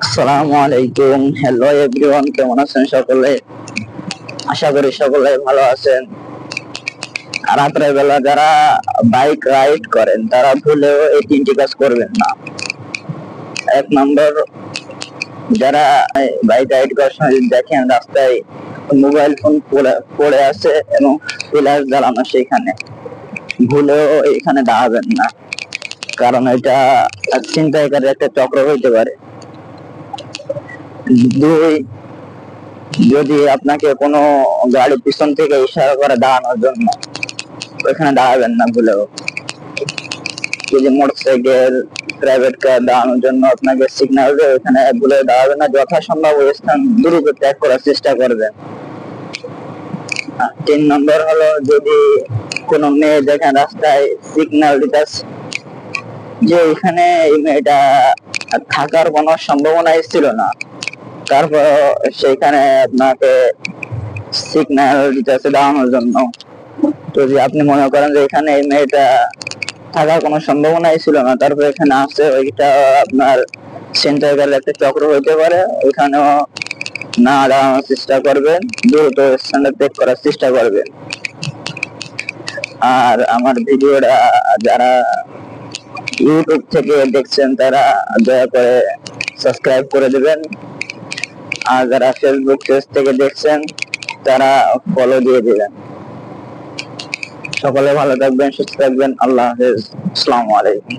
আসসালামু আলাইকুম। Hello everyone, কেমন আছেন সকলে? আশা করি সকলে ভালো আছেন। রাত্রের বেলা যারা বাইক রাইড করেন তারা ভুলেও এই তিনটি কাজ করবেন না। এক নম্বর, যারা বাইক রাইড করার সময় যদি দেখেন রাস্তায় মোবাইল ফোন পড়ে আছে এবং ফ্ল্যাশ জ্বালানো, সেখানে ভুলেও এখানে দাঁড়াবেন না, কারণ এটা ছিনতাইকারীর একটা চক্র হইতে পারে। দুই, যদি আপনাকে কোনো গাড়ি পিছন থেকে ইশারা করে দাঁড়ানোর জন্য, ওখানে দাঁড়াবেন না ভুলেও। যদি মোটরসাইকেল, প্রাইভেট কার দাঁড়ানোর জন্য আপনাকে সিগন্যাল দেয়, ওখানে ভুলে দাঁড়াবেন না, যথাসম্ভব ওই স্থান দ্রুত ত্যাগ করার চেষ্টা করবেন। 3 নম্বর হলো, যদি কোনো মেয়ে দেখেন রাস্তায় সিগন্যাল দিতেছে যে এখানে এই মেয়েটা থাকার কোনো সম্ভাবনাই ছিল না, তারপর সেখানে আপনাকে সিগন্যাল দিতেছে দাঁড়ানোর জন্য, তো যদি আপনি মনে করেন যে এখানে এই মেয়েটা থাকার কোনো সম্ভাবনাই ছিল না, তারপর এখানে আসছে, ওইটা আপনার ছিনতাইকারীর একটা চক্র হইতে পারে। ওইখানেও না দাঁড়ানোর চেষ্টা করবেন, দ্রুত স্ট্যান্ডার্ড ত্যাগ করার চেষ্টা করবেন। আর আমার ভিডিওটা যারা ইউটিউব থেকে দেখছেন তারা দয়া করে সাবস্ক্রাইব করে দেবেন, আর যারা ফেসবুক পেজ থেকে দেখছেন তারা ফলো দিয়ে দিবেন। সকলে ভালো থাকবেন, সুস্থ থাকবেন। আল্লাহ হাফেজ। আসসালামু আলাইকুম।